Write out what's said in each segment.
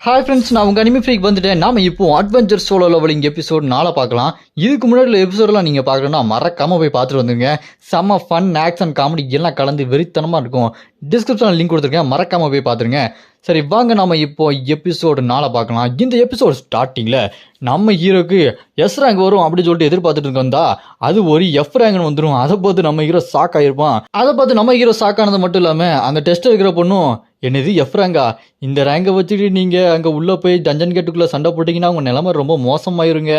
Hi friends, நான் உங்கள் anime freak வந்துட்டேன். நாம இப்போ அட்வென்ச்சர் சோலோ லெவலிங் எபிசோட் 4 பார்க்கலாம். இதுக்கு முன்னாடி உள்ள எபிசோடெலாம் நீங்கள் பார்க்கணுன்னா மறக்காமல் போய் பார்த்துட்டு வந்துருங்க. செம்ம ஃபன், ஆக்ஷன், காமெடி எல்லாம் கலந்து வெறித்தனமாக இருக்கும். டிஸ்கிரிப்ஷனில் லிங்க் கொடுத்துருக்கேன், மறக்காமல் போய் பார்த்துருங்க. சரி வாங்க, நம்ம இப்போ எபிசோடு 4 பார்க்கலாம். இந்த எபிசோட் ஸ்டார்டிங்கில் நம்ம ஹீரோக்கு எஸ் ரேங்க் வரும் அப்படின்னு சொல்லிட்டு எதிர்பார்த்துட்டு இருக்கா, அது ஒரு எஃப் ரேங்க்னு வந்துடும். அதை பார்த்து நம்ம ஹீரோ ஷாக் ஆகிருப்பான். அதை பார்த்து நம்ம ஹீரோ ஷாக் ஆனது மட்டும் இல்லாமல் அந்த டெஸ்ட் இருக்கிற பொண்ணும், என்னது எஃப் ரேங்கா, இந்த ரேங்கை வச்சுட்டு நீங்கள் அங்கே உள்ளே போய் டஞ்சன் கேட்டுக்குள்ளே சண்டை போட்டிங்கன்னா உங்கள் நிலைமை ரொம்ப மோசமாயிருங்க.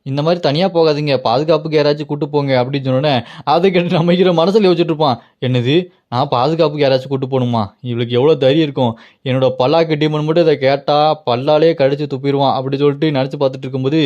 இந்த மாதிரி தனியாக போகாதீங்க, பாதுகாப்புக்கு யாராச்சும் கூட்டு போங்க அப்படின்னு சொன்னோன்னே அதை கேட்டு நம்ம ஹீரோ மனசில் யோசிச்சுட்டு இருப்பான். என்னது, நான் பாதுகாப்புக்கு யாராச்சும் கூட்டு போகணுமா? இவளுக்கு எவ்வளோ தைரியம் இருக்கும், என்னோட பல்லாக்கு டீமன் மட்டும் இதை கேட்டால் பல்லாலே கடிச்சு துப்பிடுவான் அப்படி சொல்லிட்டு நினச்சி பார்த்துட்டு இருக்கும்போது,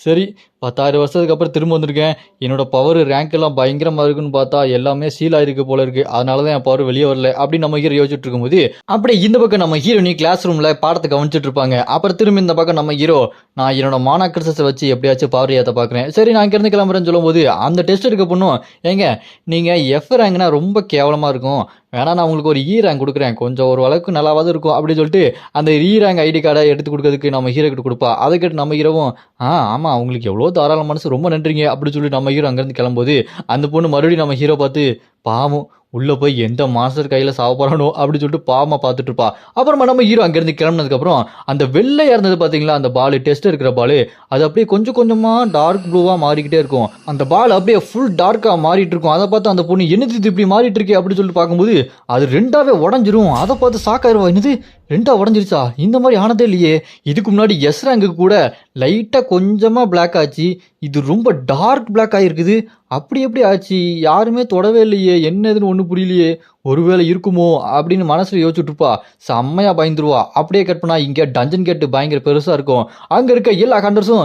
சரி 10,000 வருஷத்துக்கு அப்புறம் திரும்ப வந்திருக்கேன், என்னோட பவர் ரேங்க் எல்லாம் பயங்கரமாக இருக்குன்னு பார்த்தா எல்லாமே சீல் ஆயிருக்கு போல இருக்கு, அதனால தான் என் பவர் வெளியே வரல அப்படின்னு நம்ம ஹீரோ யோசிச்சுட்டு இருக்கும்போது, அப்படியே இந்த பக்கம் நம்ம ஹீரோனி கிளாஸ் ரூமில் பாடத்தை கவனிச்சுட்டு இருப்பாங்க. அப்புறம் திரும்ப இந்த பக்கம் நம்ம ஹீரோ, நான் என்னோட மானாக்கிரசத்தை வச்சு எப்படியாச்சும் பவர் ஏற்ற பார்க்குறேன், சரி நான் இங்கேருந்து கிளம்புறேன்னு சொல்லும்போது, அந்த டெஸ்ட் எடுக்க பொண்ணும், ஏங்க நீங்கள் எஃப் ரேங்க்னா ரொம்ப கேவலமாக இருக்கும், வேணா நான் உங்களுக்கு ஒரு இ ரேங்க் கொடுக்குறேன், கொஞ்சம் ஒரு அளவுக்கு நல்லாவது இருக்கும் அப்படின்னு சொல்லிட்டு அந்த இ ரேங்க் ஐடி கார்டை எடுத்து கொடுக்கறதுக்கு நம்ம ஹீரோ கிட்ட கொடுப்பா. அதை கேட்டு நம்ம ஹீரோவும், ஆமாம் உங்களுக்கு எவ்வளோ தாராள மனசு, ரொம்ப நன்றிங்க அப்படின்னு சொல்லி நம்ம ஹீரோ அங்கேருந்து கிளம்போது, அந்த பொண்ணு மறுபடியும் நம்ம ஹீரோ பார்த்து, பாவம் உள்ளே போய் எந்த மாஸ்டர் கையில் சாவ போகிறானோ அப்படின்னு சொல்லிட்டு பாவமாக பார்த்துட்டு இருப்பா. அப்புறமா நம்ம ஹீரோ அங்கேருந்து கிளம்புனதுக்கப்புறம் அந்த வெள்ளையாக இருந்தது பார்த்தீங்களா, அந்த பால் டெஸ்ட் இருக்கிற பால், அது அப்படியே கொஞ்சம் கொஞ்சமாக டார்க் ப்ளூவாக மாறிக்கிட்டே இருக்கும். அந்த பால் அப்படியே ஃபுல் டார்க்காக மாறிட்டு இருக்கும். அதை பார்த்து அந்த பொண்ணு என்னது இது இப்படி மாறிட்டு இருக்கே அப்படின்னு சொல்லிட்டு பார்க்கும்போது, அது ரெண்டாவே உடஞ்சிரும். அதை பார்த்து ஷாக்காயிருவா, என்னது ரெண்டா உடஞ்சிருச்சா, இந்த மாதிரி ஆனதே இல்லையே, இதுக்கு முன்னாடி எஸ் ரேங்கு கூட லைட்டாக கொஞ்சமாக பிளாக் ஆச்சு, இது ரொம்ப டார்க் பிளாக் ஆகிருக்குது, அப்படி எப்படி ஆச்சு, யாருமே தொடவே இல்லையே, என்னதுன்னு ஒன்றும் புரியலையே, ஒருவேளை இருக்குமோ அப்படின்னு மனசில் யோசிச்சுட்டு இருப்பா. செம்மையாக பயந்துருவா. அப்படியே கட் பண்ணா இங்கே டஞ்சன் கேட்டு பயங்கர பெருசாக இருக்கும். அங்கே இருக்க எல்லா கண்டர்ஸும்,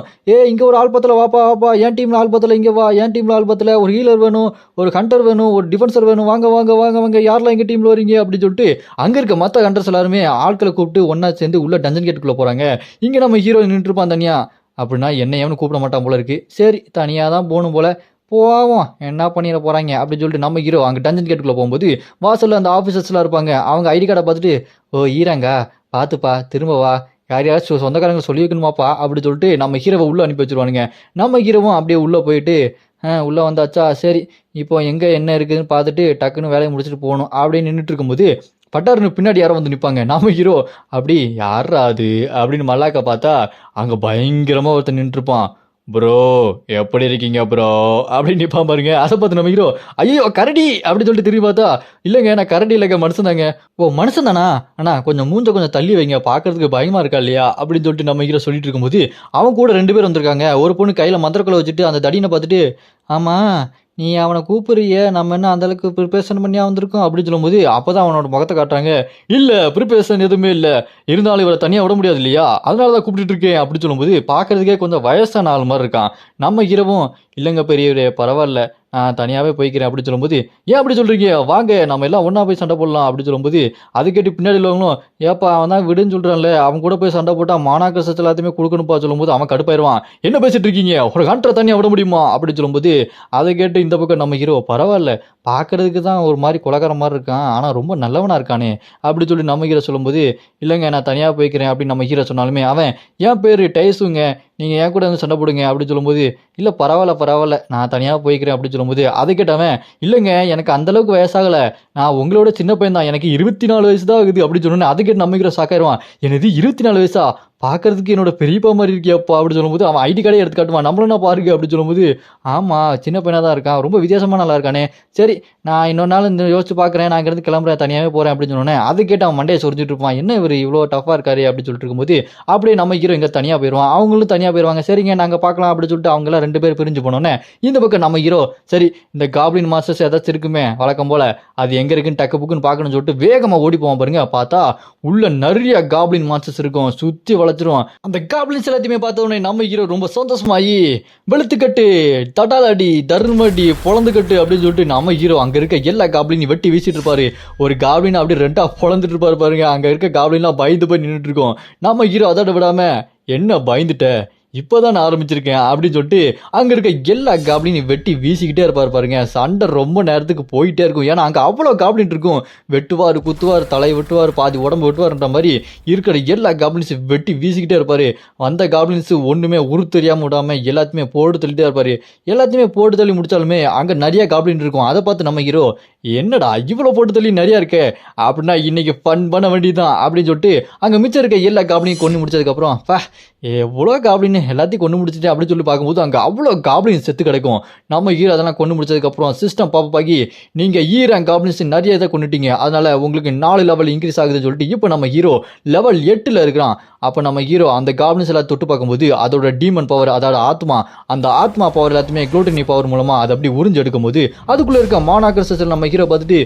இங்கே ஒரு ஆள் பத்தல, வாப்பா வாப்பா, என் டீமில் ஆள் பத்தல, இங்கே வா, என் டீமில் ஆள் பத்தல, ஒரு ஹீலர் வேணும், ஒரு ஹண்டர் வேணும், ஒரு டிஃபென்சர் வேணும், வாங்க வாங்க வாங்க வாங்க, யாரெல்லாம் எங்கள் டீமில் வரீங்க அப்படின்னு சொல்லிட்டு அங்கே இருக்க மற்ற ஹண்டர்ஸ் எல்லாருமே ஆட்களை கூப்பிட்டு ஒன்றா சேர்ந்து உள்ள டஞ்சன் கேட்டுக்குள்ளே போகிறாங்க. இங்கே நம்ம ஹீரோ நின்றுருப்பான் தனியாக. அப்படின்னா என்ன எவனு கூப்பிட மாட்டான் போல இருக்கு, சரி தனியாக தான் போகணும் போல, போவோம் என்ன பண்ணிட போகிறாங்க அப்படின்னு சொல்லிட்டு நம்ம ஹீரோ அங்கே டஞ்சன் கேட்டுக்குள்ளே போகும்போது வாசலில் அந்த ஆஃபீஸர்ஸ்லாம் இருப்பாங்க. அவங்க ஐடி கார்டை பார்த்துட்டு, ஈராங்கா பார்த்துப்பா, திரும்ப வா, யாரையாச்சும் சொந்தக்காரங்க சொல்லி வைக்கணுமாப்பா அப்படின்னு சொல்லிட்டு நம்ம ஹீரோவை உள்ளே அனுப்பி வச்சுருவானுங்க. நம்ம ஹீரோவும் அப்படியே உள்ளே போயிட்டு, உள்ளே வந்தாச்சா, சரி இப்போ எங்கே என்ன இருக்குதுன்னு பார்த்துட்டு டக்குன்னு வேலையை முடிச்சுட்டு போகணும் அப்படின்னு நின்றுட்டு இருக்கும்போது, பட்டாருன்னு பின்னாடி யாரும் வந்து நிற்பாங்க. நம்ம ஹீரோ அப்படி யாரா அது அப்படின்னு மல்லாக்க பார்த்தா அங்கே பயங்கரமாக ஒருத்தர் நின்றுருப்பான். ப்ரோ எப்படி இருக்கீங்க ப்ரோ அப்படின்னு நிற்பான் பாருங்க. அதை பார்த்து நம்ம ஹீரோ, ஐயோ கரடி அப்படின்னு சொல்லிட்டு திரும்பி பார்த்தா, இல்லைங்க நான் கரடி இல்லைங்க, மனுஷன் தாங்க. மனுஷன் தானா அண்ணா, கொஞ்சம் மூஞ்ச கொஞ்சம் தள்ளி வைங்க, பார்க்கறதுக்கு பயமா இருக்கா இல்லையா அப்படின்னு சொல்லிட்டு நம்ம ஹீரோ சொல்லிட்டு இருக்கும்போது, அவன் கூட 2 பேர் வந்திருக்காங்க. ஒரு பொண்ணு கையில் மந்திரக்குள்ள வச்சுட்டு அந்த தடினை பார்த்துட்டு, ஆமாம் நீ அவனை கூப்பிடுறிய, நம்ம என்ன அந்தளவுக்கு ப்ரிப்பரேஷன் பண்ணியா வந்திருக்கோம் அப்படின்னு சொல்லும்போது, அப்போ தான் அவனோட முகத்தை காட்டுறாங்க. இல்லை ப்ரிப்பரேஷன் எதுவுமே இல்லை, இருந்தாலும் இவரை தனியாக விட முடியாது இல்லையா, அதனால தான் கூப்பிட்டு இருக்கேன் அப்படின்னு சொல்லும்போது, பார்க்கறதுக்கே கொஞ்சம் வயசான ஆள் மாதிரி இருக்கான். நம்ம ஹீரோவும், இல்லைங்க பெரியவரே பரவாயில்ல, நான் தனியாகவே போய்க்கிறேன் அப்படின்னு சொல்லும்போது, ஏன் அப்படி சொல்கிறீங்க, வாங்க நம்ம எல்லாம் ஒன்றா போய் சண்டை போடலாம் அப்படின்னு சொல்லும்போது, அது கேட்டு பின்னாடி உள்ளவங்களும், ஏப்பா அவன் தான் விடுன்னு சொல்கிறான்ல, அவன் கூட போய் சண்டை போட்டால் மானாக்கசத்து எல்லாத்தையுமே கொடுக்கணும்ப்பா சொல்லும்போது அவன் கடுப்பாயிருவான். என்ன பேசிட்டு இருக்கீங்க, ஒரு ஹண்டரை தனியாக விட முடியுமா அப்படின்னு சொல்லும்போது, அதை கேட்டு இந்த பக்கம் நம்ம ஹீரோ, பரவாயில்ல பார்க்கறதுக்கு தான் ஒரு மாதிரி கொலகார மாதிரி இருக்கான், ஆனால் ரொம்ப நல்லவனாக இருக்கானே அப்படி சொல்லி நம்ம ஹீரோ சொல்லும்போது, இல்லைங்க நான் தனியாக போய்க்கிறேன் அப்படின்னு நம்ம ஹீரோ சொன்னாலுமே, அவன் என் பேர் டைஸுங்க, நீங்கள் என் கூட வந்து சண்டை போடுங்க அப்படின்னு சொல்லும்போது, இல்லை பரவாயில்ல நான் தனியாக போய்க்கிறேன் அப்படின்னு சொல்லும்போது, அதை கேட்டவன், இல்லைங்க எனக்கு அந்தளவுக்கு வயசாகலை, நான் உங்களோட சின்ன பையன் தான், எனக்கு 24 வயசு தான் ஆகுது அப்படின்னு சொன்னோன்னே, அதை கேட்டு நம்ம ஹீரோ ஷாக்காயிருவான். எனது 24 வயசா, பார்க்கறதுக்கு என்னோட பெரியப்பா மாதிரி இருக்கியாப்பா அப்படின்னு சொல்லும்போது, அவன் ஐடி கார்டே எடுத்து காட்டுவான். நம்மளும் நான் பாருங்க அப்படின்னு சொல்லும்போது, ஆமாம் சின்ன பையனாக தான் இருக்கான், ரொம்ப வித்தியாசமாக நல்லா இருக்கானே, சரி நான் இன்னொரு நாள் இந்த யோசிச்சு பார்க்குறேன், நான் இங்கேருந்து கிளம்புறேன் தனியாகவே போகிறேன் அப்படின்னு சொன்னோன்னே, அதை கேட்டு அவன் மண்டையை சொரிஞ்சிட்டு இருப்பான். என்ன இவர் இவ்வளோ டஃபாக இருக்காரு அப்படின்னு சொல்லிட்டு இருக்கும்போது, அப்படியே நம்ம ஹீரோ இங்கே தனியாக போயிடுவான். அவங்களும் தனியாக போயிடுவாங்க. சரிங்க நாங்கள் பார்க்கலாம் அப்படின்னு சொல்லிட்டு அவங்களாம் 2 பேர் பிரிஞ்சு போனோன்னே, இந்த பக்கம் நம்ம ஹீரோ, சரி இந்த காப்ளின் மாஸ்டர்ஸ் ஏதாச்சும் இருக்குமே வழக்கம் போல், அது எங்கே இருக்குன்னு டக்கு புக்குன்னு பார்க்கணும்னு சொல்லிட்டு வேகமாக ஓடி போவான் பாருங்க. பார்த்தா உள்ள நிறைய காப்ளின் மாஸ்டர்ஸ் இருக்கும், சுற்றி வளைச்சிரும். அந்த காப்ளின்ஸ் எல்லாத்தையுமே பார்த்த உடனே நம்ம ஹீரோ ரொம்ப சந்தோஷமாயி, வெளுத்துக்கட்டு தட்டாலடி தர்மடி பொழந்துக்கட்டு அப்படின்னு சொல்லிட்டு நம்ம ஹீரோ அங்கே இருக்க எல்லா காப்ளினையும் வெட்டி வீசிட்டு இருப்பாரு. ஒரு காப்ளின் அப்படியே 2ஆ பொழந்துட்டு இருப்பாரு பாருங்க. அங்கே இருக்க காப்ளின்லாம் பயந்து போய் நின்றுட்டு இருக்கோம். நம்ம ஹீரோ அதோட விடாம, என்ன பயந்துட்ட, இப்பதான் நான் ஆரம்பிச்சிருக்கேன் அப்படின்னு சொல்லிட்டு அங்க இருக்க எல்லா காப்ளினையும் வெட்டி வீசிக்கிட்டே இருப்பாரு பாருங்க. சண்டை ரொம்ப நேரத்துக்கு போயிட்டே இருக்கும். ஏன்னா அங்க அவ்வளோ காப்ளின் இருக்கும். வெட்டுவாரு, குத்துவாரு, தலை வெட்டுவாரு, பாதி உடம்பு வெட்டுவாருன்ற மாதிரி இருக்கிற எல்லா காப்ளின்ஸும் வெட்டி வீசிக்கிட்டே இருப்பாரு. வந்த காப்ளின்ஸ் ஒண்ணுமே உரு தெரியாம விடாம எல்லாத்தையுமே போட்டு தள்ளிட்டே இருப்பாரு. எல்லாத்தையுமே போட்டு தள்ளி முடிச்சாலுமே அங்க நிறைய காப்ளின் இருக்கும். அதை பார்த்து நம்ம ஹீரோ, என்னடா இவ்வளவு போட்டு தள்ளி நிறைய இருக்கே, அப்படின்னா இன்னைக்கு ஃபன் பண்ண வேண்டியதுதான் அப்படின்னு சொல்லிட்டு அங்க மிச்சம் இருக்க எல்லா காப்ளினையும் கொண்டு முடிச்சதுக்கு அப்புறம் எவ்வளோ காப்ளின் எல்லாத்தையும் கொண்டு முடிச்சுட்டு அப்படின்னு சொல்லி பார்க்கும்போது அங்கே அவ்வளோ காப்ளின் செத்து கிடைக்கும். நம்ம ஹீரோ அதெல்லாம் கொண்டு முடிச்சதுக்கப்புறம் சிஸ்டம் பாப்ப ஆகி, நீங்கள் ஈரன் காப்ளின்ஸ் நிறைய இதை கொண்டுட்டீங்க, அதனால உங்களுக்கு 4 லெவல் இன்க்ரீஸ் ஆகுதுன்னு சொல்லிட்டு இப்போ நம்ம ஹீரோ லெவல் 8ல் இருக்கிறான். அப்போ நம்ம ஹீரோ அந்த காப்ளின்ஸ் எல்லாம் தொட்டு பார்க்கும்போது அதோட டீமன் பவர், அதோட ஆத்மா, அந்த ஆத்மா பவர் எல்லாத்தையுமே குளூட்டனி பவர் மூலமா அதை அப்படி உறிஞ்சு எடுக்கும்போது அதுக்குள்ள இருக்க மானாக்கர் செஸ்ஸில் நம்ம ஹீரோ பார்த்துட்டு,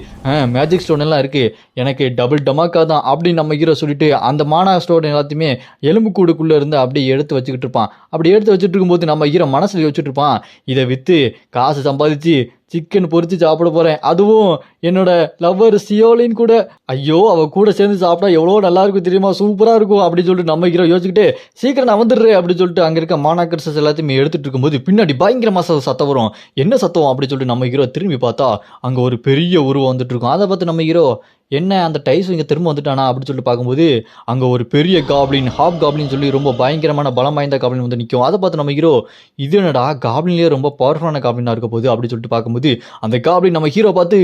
மேஜிக் ஸ்டோன் எல்லாம் இருக்கு, எனக்கு டபுள் டமாக்கா தான் அப்படின்னு நம்ம ஹீரோ சொல்லிட்டு அந்த மானா ஸ்டோன் எல்லாத்தையுமே எலும்பு கூடுக்குள்ள இருந்து அப்படியே எடுத்து வச்சுக்கிட்டு இருப்பான். அப்படி எடுத்து வச்சுட்டு இருக்கும்போது நம்ம ஹீரோ மனசுல வச்சுட்டு இருப்பான், இதை வித்து காசு சம்பாதிச்சு சிக்கன் பொரிச்சு சாப்பிட போறேன், அதுவும் என்னோட லவ்வர் சியோலின் கூட. ஐயோ, அவ கூட சேர்ந்து சாப்பிட்டா எவ்வளோ நல்லா இருக்கும் தெரியுமா, சூப்பரா இருக்கும் அப்படின்னு சொல்லிட்டு நம்ம ஹீரோ யோசிச்சுக்கிட்டு சீக்கிரம் நான் வந்துடுறேன் அப்படின்னு சொல்லிட்டு அங்க இருக்க மானாக்கர்சஸ் எல்லாத்தையுமே எடுத்துட்டு இருக்கும்போது பின்னாடி பயங்கரமா சத்தம் வரும். என்ன சத்தம் அப்படின்னு சொல்லிட்டு நம்ம ஹீரோ திரும்பி பார்த்தா அங்க ஒரு பெரிய உருவம் வந்துட்டு இருக்கும். அதை பார்த்து நம்ம ஹீரோ, என்ன அந்த டைஸ் இங்கே திரும்ப வந்துட்டானா அப்படின்னு சொல்லிட்டு பார்க்கும்போது அங்கே ஒரு பெரிய காப்ளின், ஹாப் காப்ளின் சொல்லி ரொம்ப பயங்கரமான பலம் வாய்ந்த காப்ளின் வந்து நிற்கும். அதை பார்த்து நம்ம ஹீரோ, இது என்னடா காப்ளின்லேயே ரொம்ப பவர்ஃபுல்லான காப்ளினாக இருக்க போகுது அப்படின்னு சொல்லிட்டு பார்க்கும்போது அந்த காப்ளின் நம்ம ஹீரோ பார்த்து,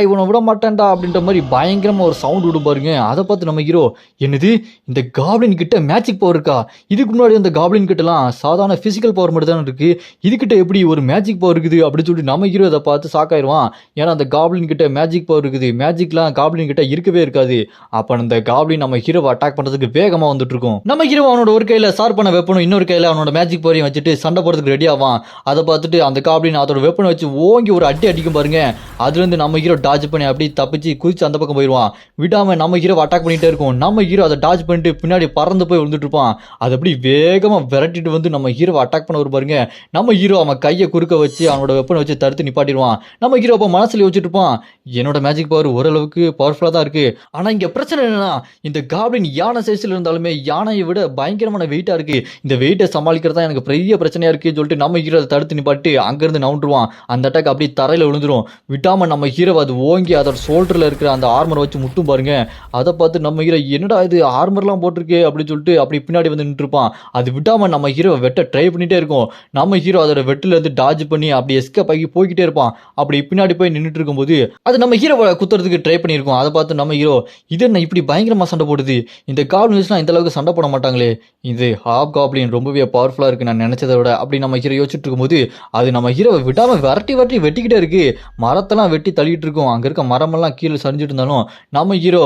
இவனை விட மாட்டேன்டா அப்படின்ற மாதிரி பயங்கரமாக ஒரு சவுண்ட் விடும் பாருங்க. அதை பார்த்து நம்ம ஹீரோ, என்னது இந்த காப்ளின் கிட்ட மேஜிக் பவர் இருக்கா, இதுக்கு முன்னாடி அந்த காப்ளின் கிட்டலாம் சாதாரண ஃபிசிக்கல் பவர் மட்டும் தானே இருக்கு, இதுகிட்ட எப்படி ஒரு மேஜிக் பவர் இருக்குது அப்படின்னு சொல்லிட்டு நம்ம ஹீரோ அதை பார்த்து ஷாக்காயிருவான். ஏன்னா அந்த காப்ளின் கிட்ட மேஜிக் பவர் இருக்குது, மேஜிக்லாம் காப்ளின் கிட்ட இருக்கவே இருக்காது. அப்ப அந்த காப்ளின் நம்ம ஹீரோவை அட்டாக் பண்றதுக்கு வேகமா வந்துட்டு இருக்கும். நம்ம ஹீரோ அவனோட ஒரு கையில ஷார்ப்பான வெப்பனும் இன்னொரு கையில அவனோட மேஜிக் பவரையும் வச்சுட்டு சண்டை போடுறதுக்கு ரெடி ஆவான். அதை பார்த்துட்டு அந்த காப்ளின் அதோட வெப்பனை வச்சு ஓங்கி ஒரு அடி அடிக்கும் பாருங்க. அதுல இருந்து நம்ம ஹீரோ டாஜ் பண்ணி அப்படி தப்பிச்சு குதிச்சு அந்த பக்கம் போயிடுவான். விடாம நம்ம ஹீரோ அட்டாக் பண்ணிட்டே இருக்கும். நம்ம ஹீரோ அதை டாஜ் பண்ணிட்டு பின்னாடி பறந்து போய் விழுந்துட்டு இருப்பான். அது அப்படி வேகமா விரட்டிட்டு வந்து நம்ம ஹீரோவை அட்டாக் பண்ண பாருங்க. நம்ம ஹீரோ அவன் கையை குறுக்க வச்சு அவனோட வெப்பனை வச்சு தடுத்து நிப்பாட்டிடுவான். நம்ம ஹீரோ அப்ப மனசுல யோசிச்சுட்டு இருப்பான், என்னோட மேஜிக் பவர் ஓரளவுக்கு பவர்ஃபுல்லா தான் இருக்கு, ஆனா இங்க பிரச்சனை என்னன்னா இந்த காப்ளின் யானை சைஸ்ல இருந்தாலுமே யானையை விட பயங்கரமான வெயிட்டா இருக்கு, இந்த வெயிட்டை சமாளிக்கிறதா எனக்கு பெரிய பிரச்சனையா இருக்குன்னு சொல்லிட்டு நம்ம ஹீரோ அதை தடுத்து நிப்பாட்டி அங்கிருந்து நவுண்டுருவான். அந்த அட்டாக் அப்படியே தரையில விழுந்துரும். விடாம நம்ம ஹீரோ அது ஓங்கி அதோட ஷோல்டர்ல இருக்கிற அந்த ஆர்மரை வச்சு முட்டும் பாருங்க. அதை பார்த்து நம்ம ஹீரோ, என்னடா இது ஆர்மர்லாம் போட்டிருக்கு அப்படின்னு சொல்லிட்டு அப்படி பின்னாடி வந்து நின்று இருப்பான். அது விடாம நம்ம ஹீரோ வெட்ட ட்ரை பண்ணிட்டே இருக்கும். நம்ம ஹீரோ அதோட வெட்டில இருந்து டாஜ் பண்ணி அப்படி எஸ்கேப் ஆகி போய்கிட்டே இருப்பான். அப்படி பின்னாடி போய் நின்றுட்டு இருக்கும்போது அது நம்ம ஹீரோ குத்துறதுக்கு ட்ரை பண்ணியிருக்கோம். அதை பார்த்து நம்ம ஹீரோ, இது என்ன இப்படி பயங்கரமா சண்டை போடுது, இந்த காப்ளின்ஸ்லாம் இந்த அளவுக்கு சண்டை போட மாட்டாங்களே, இது ஹாப் காப்ளின் ரொம்பவே பவர்ஃபுல்லா இருக்கு நான் நினைச்சதை விட அப்படி நம்ம ஹீரோ யோசிச்சுட்டு இருக்கும்போது அது நம்ம ஹீரோவை விடாம வரட்டி வெட்டிக்கிட்டே இருக்கு. மரத்தெல்லாம் வெட்டி தள்ளிட்டு இருக்கும். அங்க இருக்க மரமெல்லாம் கீழே சரிஞ்சிட்டு இருந்தாலும் நம்ம ஹீரோ,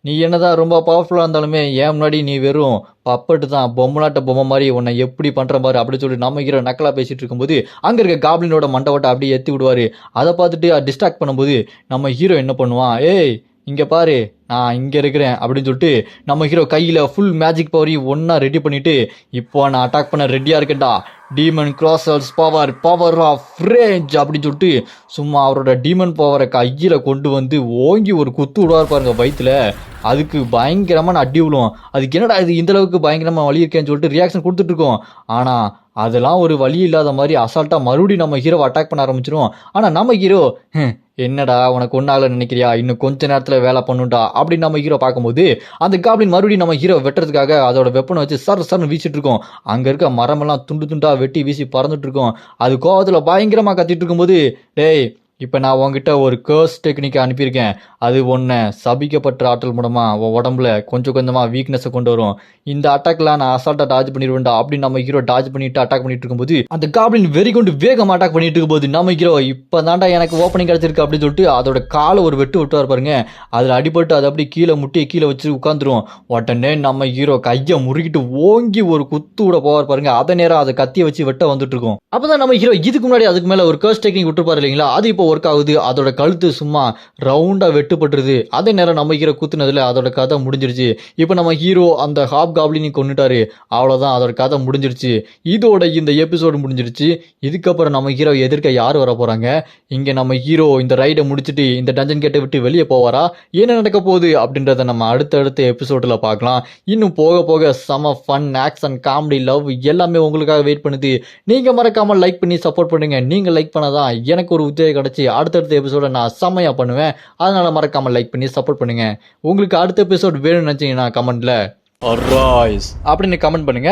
நீ என்னதான் ரொம்ப பவர்ஃபுல்லா இருந்தாலுமே ஏன் முன்னாடி நீ வெறும் பப்பட்டு தான், பொம்மலாட்ட பொம்மை மாதிரி, உன்னை எப்படி பண்ற மாதிரி அப்படின்னு சொல்லி நம்ம ஹீரோ நக்கலா பேசிட்டு இருக்கும்போது அங்க இருக்க காப்ளினோட மண்டவட்டை அப்படியே ஏற்றி விடுவாரு. அதை பார்த்துட்டு டிஸ்ட்ராக்ட் பண்ணும்போது நம்ம ஹீரோ என்ன பண்ணுவான், இங்க பாரு நான் இங்க இருக்கிறேன் அப்படின்னு சொல்லிட்டு நம்ம ஹீரோ கையில ஃபுல் மேஜிக் பவரையும் ஒன்னா ரெடி பண்ணிட்டு, இப்போ நான் அட்டாக் பண்ண ரெடியா இருக்கேன்டா, டீமன் கிராசல்ஸ் பவர் ஆஃப் ரேஞ்ச் அப்படின்னு சொல்லிட்டு சும்மா அவரோட டீமன் பவரை கையில கொண்டு வந்து ஓங்கி ஒரு குத்து விடுவார் பாருங்க வயிற்றுல. அதுக்கு பயங்கரமான அடி விழும். அதுக்கு என்னடா இது இந்த அளவுக்கு பயங்கரமா வலி இருக்கேன்னு சொல்லிட்டு ரியாக்ஷன் கொடுத்துட்டு இருக்கோம். ஆனா அதெல்லாம் ஒரு வழி இல்லாத மாதிரி அசால்ட்டா மறுபடியும் நம்ம ஹீரோவை அட்டாக் பண்ண ஆரம்பிச்சிடும். ஆனா நம்ம ஹீரோ, என்னடா உனக்கு ஒன்னால நினைக்கிறியா, இன்னும் கொஞ்ச நேரத்துல வேலை பண்ணுண்டா அப்படின்னு நம்ம ஹீரோ பார்க்கும்போது அந்த காப்ளின் மறுபடியும் நம்ம ஹீரோ வெட்டுறதுக்காக அதோட வெப்பனை வச்சு சர்னு வீசிட்டு இருக்கோம். அங்க இருக்க மரமெல்லாம் துண்டு துண்டா வெட்டி வீசி பறந்துட்டு இருக்கோம். அது கோவத்துல பயங்கரமா கத்திட்டு இருக்கும்போது, இப்போ நான் உங்ககிட்ட ஒரு கர்ஸ் டெக்னிக்கை அனுப்பியிருக்கேன், அது ஒன்றை சபிக்கப்பட்ட ஆற்றல் மூலமாக உன் உடம்புல கொஞ்சம் கொஞ்சமாக வீக்னஸை கொண்டு வரும், இந்த அட்டாக்லாம் நான் அசால்ட்டாக டாஜ் பண்ணிடுவேன்டா அப்படின்னு நம்ம ஹீரோ டாஜ் பண்ணிட்டு அட்டாக் பண்ணிட்டு இருக்கும்போது அந்த காப்ளின் வெறி கொண்டு வேகமாக அட்டாக் பண்ணிட்டு இருக்கும்போது நம்ம ஹீரோ, இப்போ தாண்டா எனக்கு ஓப்பனிங் கிடச்சிருக்கு அப்படின்னு சொல்லிட்டு அதோட காலை ஒரு வெட்டுவார் பாருங்க. அதில் அடிபட்டு அதை அப்படி கீழே முட்டியை கீழே வச்சு உட்காந்துரும். உடனே நம்ம ஹீரோ கையை முறுக்கிட்டு ஓங்கி ஒரு குத்து விட போவார் பாருங்க. அதை நேரம் அதை கத்தியை வச்சு வெட்ட வந்துட்டு இருக்கும். அப்போதான் நம்ம ஹீரோ இதுக்கு முன்னாடி அதுக்கு மேலே ஒரு கர்ஸ் டெக்னிக் விட்டுருப்பாரு இல்லைங்களா, அது இப்போ ஒர்க் ஆகுது. அதோட கழுத்து சும்மா ரவுண்டா வெட்டி வெட்டுப்பட்டுருது. அதே நேரம் நம்ம ஹீரோ குத்துனதுல அதோட கதை முடிஞ்சிருச்சு. இப்போ நம்ம ஹீரோ அந்த ஹாப் காப்ளினை கொன்னுட்டாரு. அவ்வளோதான், அதோட கதை முடிஞ்சிருச்சு. இதோட இந்த எபிசோடு முடிஞ்சிருச்சு. இதுக்கப்புறம் நம்ம ஹீரோ எதிர்க்க யார் வர போறாங்க? இங்க நம்ம ஹீரோ இந்த ரைடை முடிச்சுட்டு இந்த டஞ்சன் கேட்டை விட்டு வெளியே போவாரா? என்ன நடக்க போகுது அப்படின்றத நம்ம அடுத்தடுத்த எபிசோட்ல பார்க்கலாம். இன்னும் போக போக செம ஃபன், ஆக்ஷன், காமெடி, லவ் எல்லாமே உங்களுக்காக வெயிட் பண்ணுது. நீங்க மறக்காம லைக் பண்ணி சப்போர்ட் பண்ணுங்க. நீங்க லைக் பண்ணாதான் எனக்கு ஒரு உத்தேகம் கிடைச்சி அடுத்தடுத்த எபிசோட நான் செம்மையா பண்ணுவேன். அதனால மறக்காம லைக் பண்ணி சப்போர்ட் பண்ணுங்க. உங்களுக்கு அடுத்த எபிசோட் வேணும்னு நினைச்சீங்கன்னா கமெண்ட்ல அரைஸ் அப்படின்னு கமெண்ட் பண்ணுங்க.